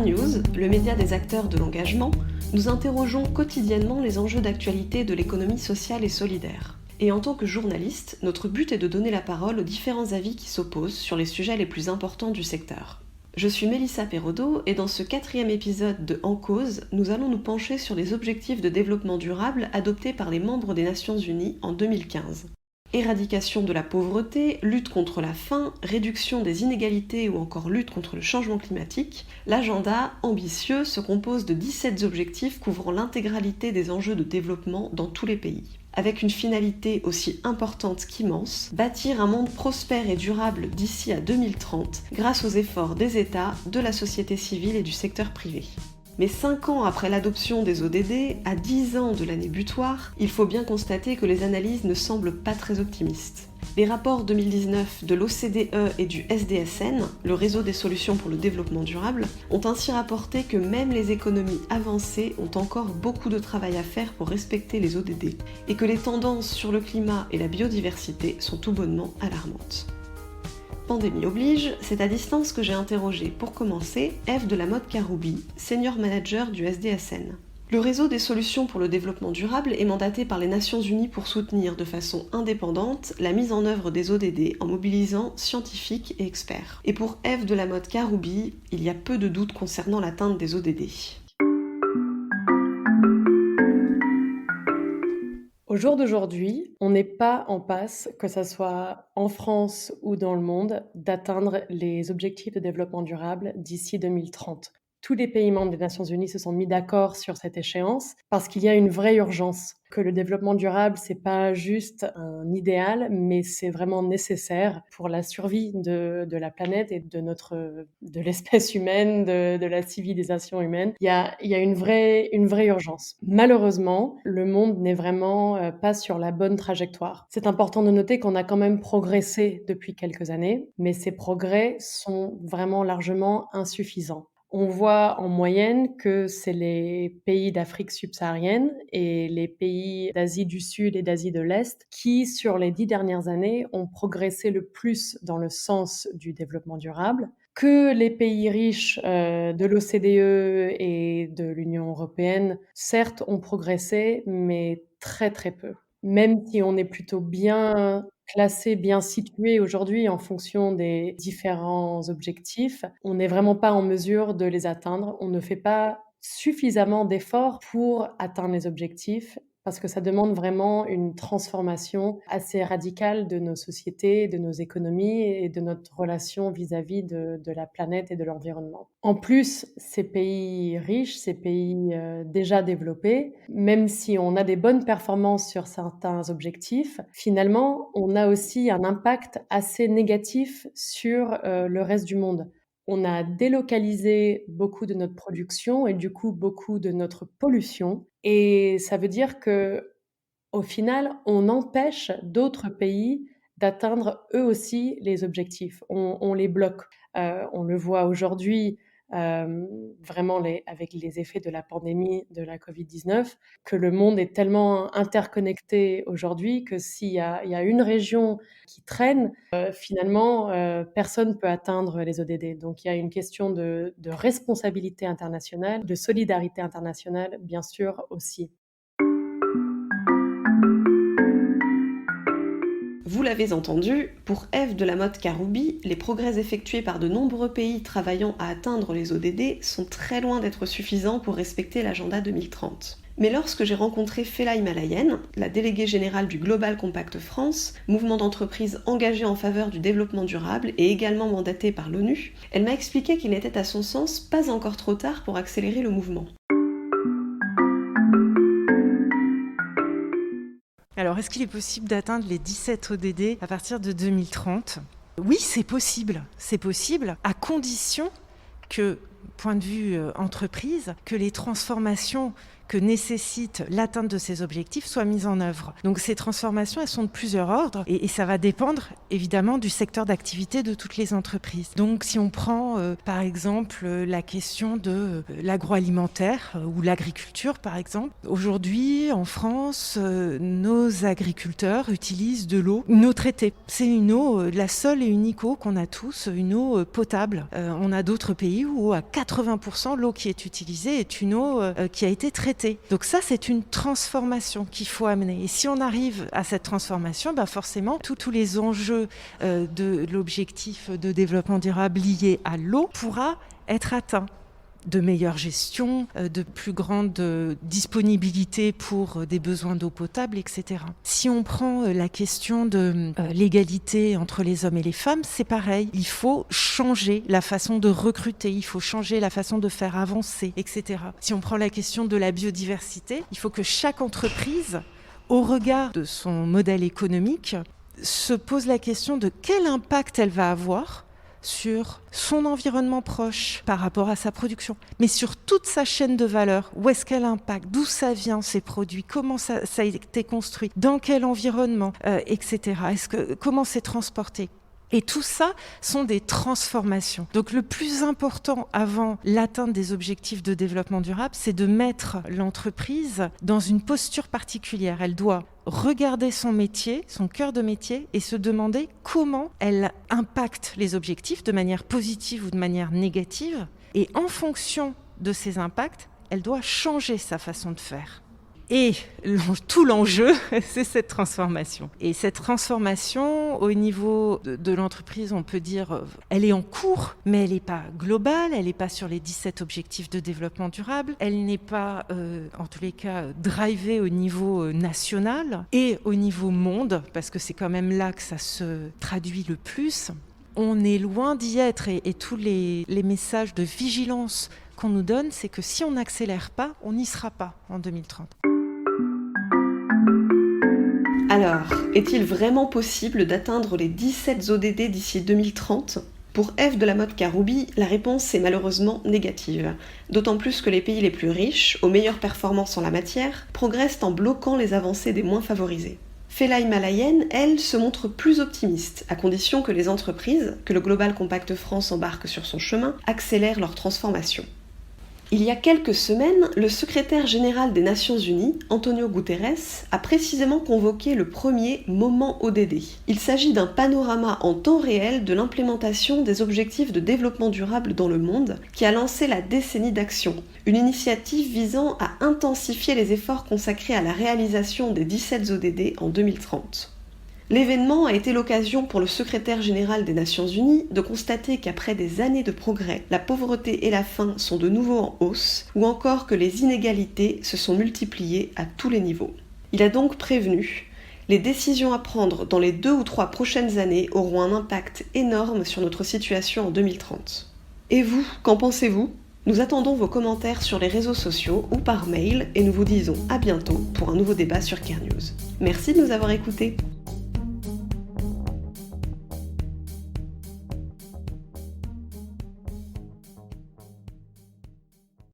News, le média des acteurs de l'engagement, nous interrogeons quotidiennement les enjeux d'actualité de l'économie sociale et solidaire. Et en tant que journaliste, notre but est de donner la parole aux différents avis qui s'opposent sur les sujets les plus importants du secteur. Je suis Mélissa Perrodo et dans ce 4e épisode de En Cause, nous allons nous pencher sur les objectifs de développement durable adoptés par les membres des Nations Unies en 2015. Éradication de la pauvreté, lutte contre la faim, réduction des inégalités ou encore lutte contre le changement climatique, l'agenda ambitieux se compose de 17 objectifs couvrant l'intégralité des enjeux de développement dans tous les pays. Avec une finalité aussi importante qu'immense, bâtir un monde prospère et durable d'ici à 2030 grâce aux efforts des États, de la société civile et du secteur privé. Mais 5 ans après l'adoption des ODD, à 10 ans de l'année butoir, il faut bien constater que les analyses ne semblent pas très optimistes. Les rapports 2019 de l'OCDE et du SDSN, le réseau des solutions pour le développement durable, ont ainsi rapporté que même les économies avancées ont encore beaucoup de travail à faire pour respecter les ODD, et que les tendances sur le climat et la biodiversité sont tout bonnement alarmantes. Pandémie oblige, c'est à distance que j'ai interrogé, pour commencer, Eve de la Motte Karoubi, senior manager du SDSN. Le réseau des solutions pour le développement durable est mandaté par les Nations Unies pour soutenir de façon indépendante la mise en œuvre des ODD en mobilisant scientifiques et experts. Et pour Eve de la Motte Karoubi, il y a peu de doutes concernant l'atteinte des ODD. Au jour d'aujourd'hui, on n'est pas en passe, que ce soit en France ou dans le monde, d'atteindre les objectifs de développement durable d'ici 2030. Tous les pays membres des Nations Unies se sont mis d'accord sur cette échéance parce qu'il y a une vraie urgence. Que le développement durable, c'est pas juste un idéal, mais c'est vraiment nécessaire pour la survie de la planète et de l'espèce humaine, de la civilisation humaine. Il y a une vraie urgence. Malheureusement, le monde n'est vraiment pas sur la bonne trajectoire. C'est important de noter qu'on a quand même progressé depuis quelques années, mais ces progrès sont vraiment largement insuffisants. On voit en moyenne que c'est les pays d'Afrique subsaharienne et les pays d'Asie du Sud et d'Asie de l'Est qui, sur les 10 dernières années, ont progressé le plus dans le sens du développement durable, que les pays riches de l'OCDE et de l'Union européenne, certes, ont progressé, mais très très peu. Même si on est plutôt bien classé, bien situé aujourd'hui en fonction des différents objectifs, on n'est vraiment pas en mesure de les atteindre. On ne fait pas suffisamment d'efforts pour atteindre les objectifs parce que ça demande vraiment une transformation assez radicale de nos sociétés, de nos économies et de notre relation vis-à-vis de la planète et de l'environnement. En plus, ces pays riches, ces pays déjà développés, même si on a des bonnes performances sur certains objectifs, finalement, on a aussi un impact assez négatif sur le reste du monde. On a délocalisé beaucoup de notre production et du coup beaucoup de notre pollution. Et ça veut dire que, au final, on empêche d'autres pays d'atteindre eux aussi les objectifs. On les bloque. On le voit aujourd'hui vraiment avec les effets de la pandémie de la Covid-19, que le monde est tellement interconnecté aujourd'hui que s'il y a une région qui traîne, finalement, personne ne peut atteindre les ODD. Donc il y a une question de responsabilité internationale, de solidarité internationale, bien sûr, aussi. Vous l'avez entendu, pour Eve de la Motte Karoubi, les progrès effectués par de nombreux pays travaillant à atteindre les ODD sont très loin d'être suffisants pour respecter l'agenda 2030. Mais lorsque j'ai rencontré Felaï Malayen, la déléguée générale du Global Compact France, mouvement d'entreprise engagé en faveur du développement durable et également mandaté par l'ONU, elle m'a expliqué qu'il n'était à son sens pas encore trop tard pour accélérer le mouvement. Alors, est-ce qu'il est possible d'atteindre les 17 ODD à partir de 2030 ? Oui, c'est possible. C'est possible à condition que, point de vue entreprise, que les transformations que nécessite l'atteinte de ces objectifs soient mises en œuvre. Donc ces transformations, elles sont de plusieurs ordres et ça va dépendre évidemment du secteur d'activité de toutes les entreprises. Donc si on prend par exemple la question de l'agroalimentaire ou l'agriculture par exemple, aujourd'hui en France, nos agriculteurs utilisent de l'eau non traitée. C'est une eau, la seule et unique eau qu'on a tous, une eau potable. On a d'autres pays où à 80% l'eau qui est utilisée est une eau qui a été traitée. Donc ça, c'est une transformation qu'il faut amener. Et si on arrive à cette transformation, forcément, tous les enjeux de l'objectif de développement durable liés à l'eau pourra être atteints. De meilleure gestion, de plus grande disponibilité pour des besoins d'eau potable, etc. Si on prend la question de l'égalité entre les hommes et les femmes, c'est pareil. Il faut changer la façon de recruter, il faut changer la façon de faire avancer, etc. Si on prend la question de la biodiversité, il faut que chaque entreprise, au regard de son modèle économique, se pose la question de quel impact elle va avoir sur son environnement proche par rapport à sa production, mais sur toute sa chaîne de valeur. Où est-ce qu'elle impacte, d'où ça vient ces produits, comment ça a été construit, dans quel environnement, etc. Comment c'est transporté. Et tout ça sont des transformations. Donc le plus important avant l'atteinte des objectifs de développement durable, c'est de mettre l'entreprise dans une posture particulière. Elle doit regarder son métier, son cœur de métier, et se demander comment elle impacte les objectifs de manière positive ou de manière négative. Et en fonction de ces impacts, elle doit changer sa façon de faire. Et tout l'enjeu, c'est cette transformation. Et cette transformation, au niveau de l'entreprise, on peut dire, elle est en cours, mais elle n'est pas globale, elle n'est pas sur les 17 objectifs de développement durable, elle n'est pas, en tous les cas, drivée au niveau national et au niveau monde, parce que c'est quand même là que ça se traduit le plus. On est loin d'y être et tous les messages de vigilance qu'on nous donne, c'est que si on n'accélère pas, on n'y sera pas en 2030. Alors, est-il vraiment possible d'atteindre les 17 ODD d'ici 2030 ? Pour Eve de la Motte-Karoubi, la réponse est malheureusement négative. D'autant plus que les pays les plus riches, aux meilleures performances en la matière, progressent en bloquant les avancées des moins favorisés. Felaï Malayen, elle, se montre plus optimiste, à condition que les entreprises, que le Global Compact France embarque sur son chemin, accélèrent leur transformation. Il y a quelques semaines, le secrétaire général des Nations Unies, Antonio Guterres, a précisément convoqué le premier moment ODD. Il s'agit d'un panorama en temps réel de l'implémentation des objectifs de développement durable dans le monde, qui a lancé la décennie d'action, une initiative visant à intensifier les efforts consacrés à la réalisation des 17 ODD en 2030. L'événement a été l'occasion pour le secrétaire général des Nations Unies de constater qu'après des années de progrès, la pauvreté et la faim sont de nouveau en hausse, ou encore que les inégalités se sont multipliées à tous les niveaux. Il a donc prévenu « Les décisions à prendre dans les 2 ou 3 prochaines années auront un impact énorme sur notre situation en 2030. » Et vous, qu'en pensez-vous ? Nous attendons vos commentaires sur les réseaux sociaux ou par mail et nous vous disons à bientôt pour un nouveau débat sur Care News. Merci de nous avoir écoutés.